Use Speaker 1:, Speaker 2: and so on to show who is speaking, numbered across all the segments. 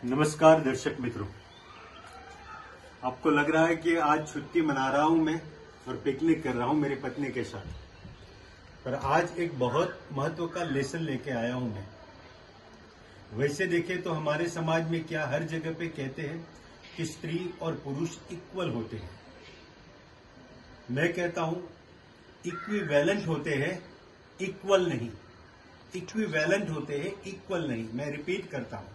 Speaker 1: नमस्कार दर्शक मित्रों, आपको लग रहा है कि आज छुट्टी मना रहा हूं मैं और पिकनिक कर रहा हूं मेरी पत्नी के साथ, पर आज एक बहुत महत्व का लेसन लेके आया हूं मैं। वैसे देखें तो हमारे समाज में क्या हर जगह पे कहते हैं कि स्त्री और पुरुष इक्वल होते हैं। मैं कहता हूं इक्विवेलेंट होते हैं, इक्वल नहीं। इक्विवेलेंट होते हैं, इक्वल नहीं। मैं रिपीट करता हूं,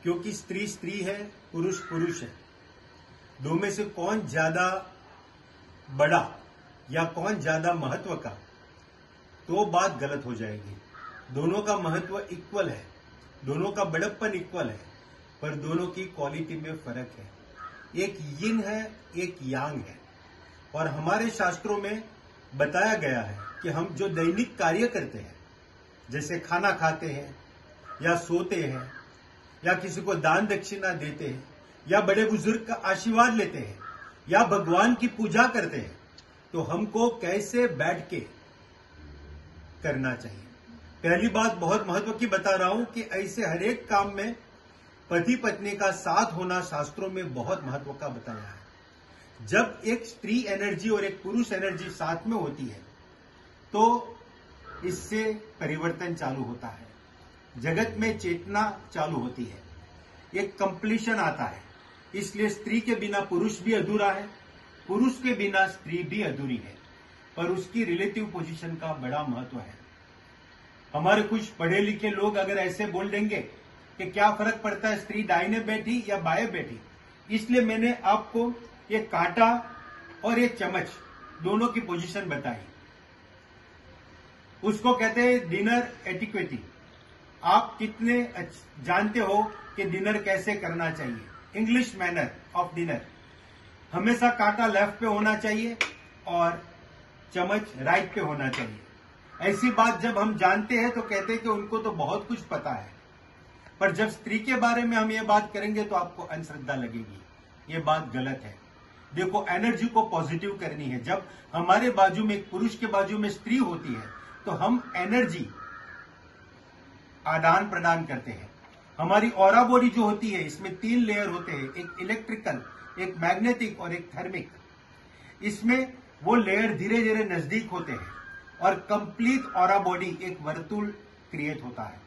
Speaker 1: क्योंकि स्त्री स्त्री है, पुरुष पुरुष है। दो में से कौन ज्यादा बड़ा या कौन ज्यादा महत्व का, तो बात गलत हो जाएगी। दोनों का महत्व इक्वल है, दोनों का बड़प्पन इक्वल है, पर दोनों की क्वालिटी में फर्क है। एक यिन है, एक यांग है। और हमारे शास्त्रों में बताया गया है कि हम जो दैनिक कार्य करते हैं, जैसे खाना खाते हैं या सोते हैं या किसी को दान दक्षिणा देते हैं या बड़े बुजुर्ग का आशीर्वाद लेते हैं या भगवान की पूजा करते हैं, तो हमको कैसे बैठ के करना चाहिए। पहली बात बहुत महत्व की बता रहा हूं कि ऐसे हर एक काम में पति पत्नी का साथ होना शास्त्रों में बहुत महत्व का बताया है। जब एक स्त्री एनर्जी और एक पुरुष एनर्जी साथ में होती है तो इससे परिवर्तन चालू होता है, जगत में चेतना चालू होती है, एक कंप्लीशन आता है। इसलिए स्त्री के बिना पुरुष भी अधूरा है, पुरुष के बिना स्त्री भी अधूरी है, पर उसकी रिलेटिव पोजीशन का बड़ा महत्व है। हमारे कुछ पढ़े लिखे लोग अगर ऐसे बोल देंगे कि क्या फर्क पड़ता है स्त्री दाहिने बैठी या बाएं बैठी, इसलिए मैंने आपको ये कांटा और ये चम्मच दोनों की पोजीशन बताई। उसको कहते हैं डिनर एटिक्वेटी। आप कितने जानते हो कि डिनर कैसे करना चाहिए, इंग्लिश मैनर ऑफ डिनर। हमेशा कांटा लेफ्ट पे होना चाहिए और चम्मच राइट पे होना चाहिए। ऐसी बात जब हम जानते हैं तो कहते हैं कि उनको तो बहुत कुछ पता है, पर जब स्त्री के बारे में हम ये बात करेंगे तो आपको अंधश्रद्धा लगेगी। ये बात गलत है। देखो, एनर्जी को पॉजिटिव करनी है। जब हमारे बाजू में एक पुरुष के बाजू में स्त्री होती है तो हम एनर्जी आदान प्रदान करते हैं। हमारी ऑरा बॉडी जो होती है, इसमें 3 लेयर होते हैं, एक इलेक्ट्रिकल, एक मैग्नेटिक और एक थर्मिक। इसमें वो लेयर धीरे धीरे नजदीक होते हैं और कंप्लीट ऑरा बॉडी एक वर्तुल क्रिएट होता है।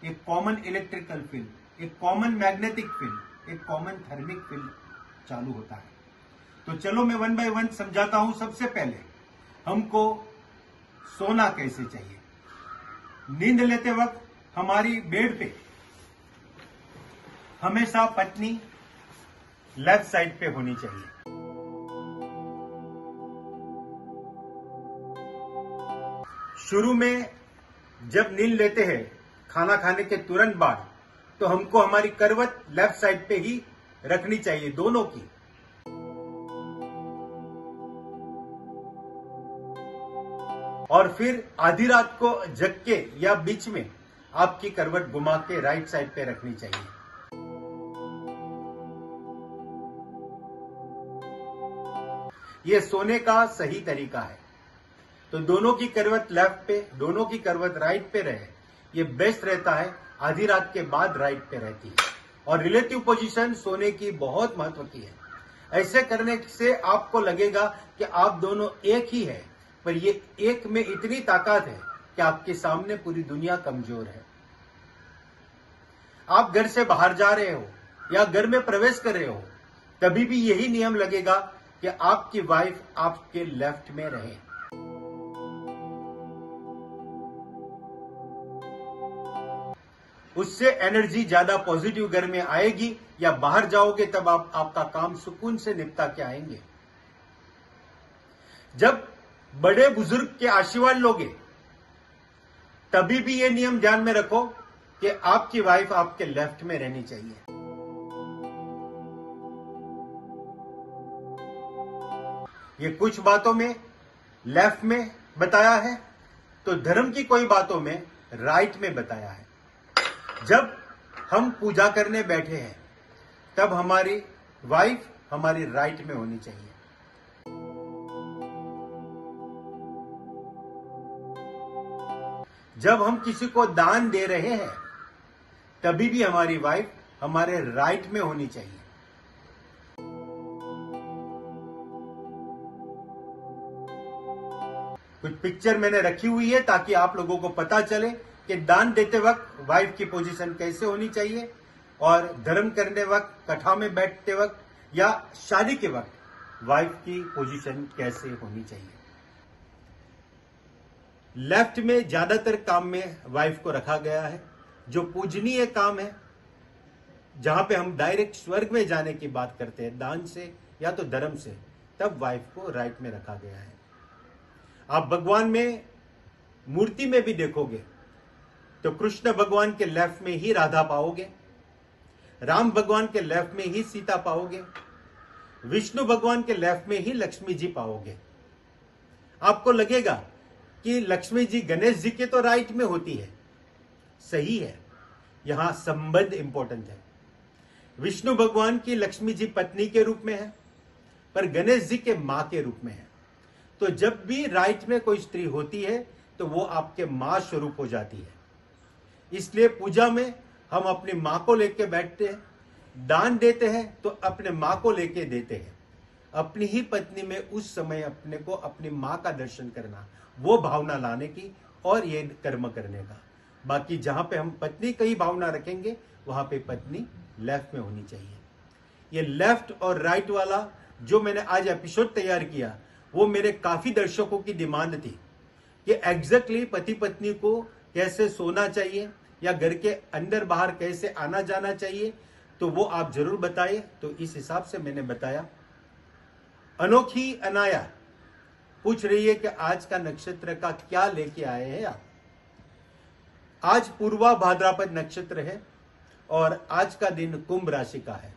Speaker 1: एक कॉमन इलेक्ट्रिकल फील्ड, एक कॉमन मैग्नेटिक फील्ड, एक कॉमन थर्मिक फील्ड चालू होता है। तो चलो मैं 1 बाय 1 समझाता हूं। सबसे पहले हमको सोना कैसे चाहिए। नींद लेते वक्त हमारी बेड पे हमेशा पत्नी लेफ्ट साइड पे होनी चाहिए। शुरू में जब नींद लेते हैं खाना खाने के तुरंत बाद, तो हमको हमारी करवट लेफ्ट साइड पे ही रखनी चाहिए, दोनों की। और फिर आधी रात को जग के या बीच में आपकी करवट घुमा के राइट साइड पे रखनी चाहिए। यह सोने का सही तरीका है। तो दोनों की करवट लेफ्ट पे, दोनों की करवट राइट पे रहे, ये बेस्ट रहता है। आधी रात के बाद राइट पे रहती है। और रिलेटिव पोजीशन सोने की बहुत महत्व की है। ऐसे करने से आपको लगेगा कि आप दोनों एक ही है, पर ये एक में इतनी ताकत है कि आपके सामने पूरी दुनिया कमजोर है। आप घर से बाहर जा रहे हो या घर में प्रवेश कर रहे हो, तभी भी यही नियम लगेगा कि आपकी वाइफ आपके लेफ्ट में रहे। उससे एनर्जी ज्यादा पॉजिटिव घर में आएगी, या बाहर जाओगे तब आप आपका काम सुकून से निपटा के आएंगे। जब बड़े बुजुर्ग के आशीर्वाद लोगे, तभी भी ये नियम ध्यान में रखो कि आपकी वाइफ आपके लेफ्ट में रहनी चाहिए। ये कुछ बातों में लेफ्ट में बताया है, तो धर्म की कोई बातों में राइट में बताया है। जब हम पूजा करने बैठे हैं, तब हमारी वाइफ हमारी राइट में होनी चाहिए। जब हम किसी को दान दे रहे हैं, तभी भी हमारी वाइफ हमारे राइट में होनी चाहिए। कुछ पिक्चर मैंने रखी हुई है ताकि आप लोगों को पता चले कि दान देते वक्त वाइफ की पोजीशन कैसे होनी चाहिए और धर्म करने वक्त, कथा में बैठते वक्त या शादी के वक्त वाइफ की पोजीशन कैसे होनी चाहिए। लेफ्ट में ज्यादातर काम में वाइफ को रखा गया है। जो पूजनीय काम है, जहां पे हम डायरेक्ट स्वर्ग में जाने की बात करते हैं दान से या तो धर्म से, तब वाइफ को राइट में रखा गया है। आप भगवान में मूर्ति में भी देखोगे तो कृष्ण भगवान के लेफ्ट में ही राधा पाओगे, राम भगवान के लेफ्ट में ही सीता पाओगे, विष्णु भगवान के लेफ्ट में ही लक्ष्मी जी पाओगे। आपको लगेगा कि लक्ष्मी जी गणेश जी के तो राइट में होती है, सही है, यहां संबंध इंपॉर्टेंट है। विष्णु भगवान की लक्ष्मी जी पत्नी के रूप में है, पर गणेश जी के मां के रूप में है। तो जब भी राइट में कोई स्त्री होती है तो वो आपके मां स्वरूप हो जाती है। इसलिए पूजा में हम अपनी मां को लेके बैठते हैं, दान देते हैं तो अपने मां को लेके देते हैं। अपनी ही पत्नी में उस समय अपने को अपनी मां का दर्शन करना, वो भावना लाने की और ये कर्म करने का। बाकी जहां पे हम पत्नी की भावना रखेंगे वहां पे पत्नी लेफ्ट में होनी चाहिए। ये लेफ्ट और राइट वाला जो मैंने आज एपिसोड तैयार किया, वो मेरे काफी दर्शकों की डिमांड थी कि एग्जैक्टली पति पत्नी को कैसे सोना चाहिए या घर के अंदर बाहर कैसे आना जाना चाहिए, तो वो आप जरूर बताइए। तो इस हिसाब से मैंने बताया। अनोखी अनाया पूछ रही है कि आज का नक्षत्र का क्या लेके आए हैं आप। आज पूर्वा भाद्रपद नक्षत्र है और आज का दिन कुंभ राशि का है।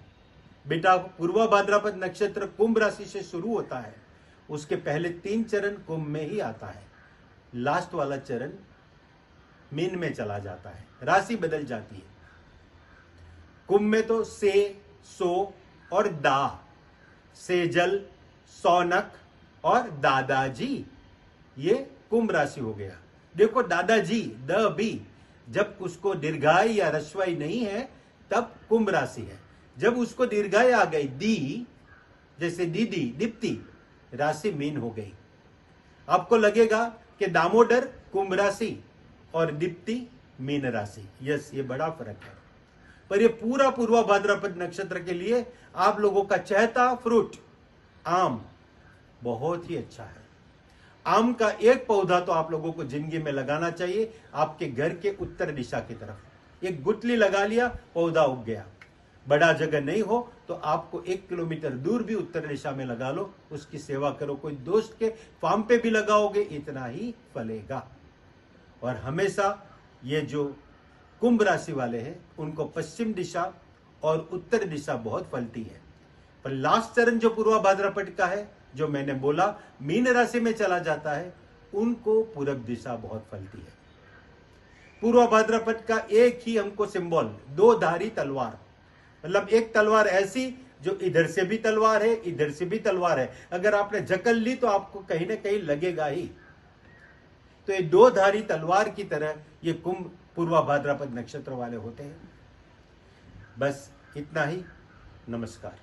Speaker 1: बेटा, पूर्वा भाद्रपद नक्षत्र कुंभ राशि से शुरू होता है, उसके पहले 3 चरण कुंभ में ही आता है, लास्ट वाला चरण मीन में चला जाता है, राशि बदल जाती है। कुंभ में तो से, सो और दा, सेजल, सौनक और दादाजी, ये कुंभ राशि हो गया। देखो दादाजी द बी, जब उसको दीर्घाई या रस्वाई नहीं है तब कुंभ राशि है। जब उसको दीर्घाई आ गई दी, जैसे दीदी, दीप्ति, राशि मीन हो गई। आपको लगेगा कि दामोदर कुंभ राशि और दीप्ति मीन राशि। यस, ये बड़ा फर्क है। पर ये पूरा पूर्वा भाद्रपद नक्षत्र के लिए आप लोगों का चहेता फ्रूट आम बहुत ही अच्छा है। आम का एक पौधा तो आप लोगों को जिंदगी में लगाना चाहिए, आपके घर के उत्तर दिशा की तरफ। एक गुठली लगा लिया, पौधा उग गया। बड़ा जगह नहीं हो तो आपको 1 किलोमीटर दूर भी उत्तर दिशा में लगा लो, उसकी सेवा करो। कोई दोस्त के फार्म पे भी लगाओगे, इतना ही फलेगा। और हमेशा ये जो कुंभ राशि वाले हैं उनको पश्चिम दिशा और उत्तर दिशा बहुत फलती है। पर लास्ट चरण जो पूर्वा भाद्रपद का है, जो मैंने बोला मीन राशि में चला जाता है, उनको पूरब दिशा बहुत फलती है। पूर्वा भाद्रपद का एक ही हमको सिंबल, 2 धारी तलवार, मतलब एक तलवार ऐसी जो इधर से भी तलवार है, इधर से भी तलवार है। अगर आपने जकल ली तो आपको कहीं ना कहीं लगेगा ही। तो ये 2 धारी तलवार की तरह ये कुंभ पूर्वा भाद्रपद नक्षत्र वाले होते हैं। बस इतना ही। नमस्कार।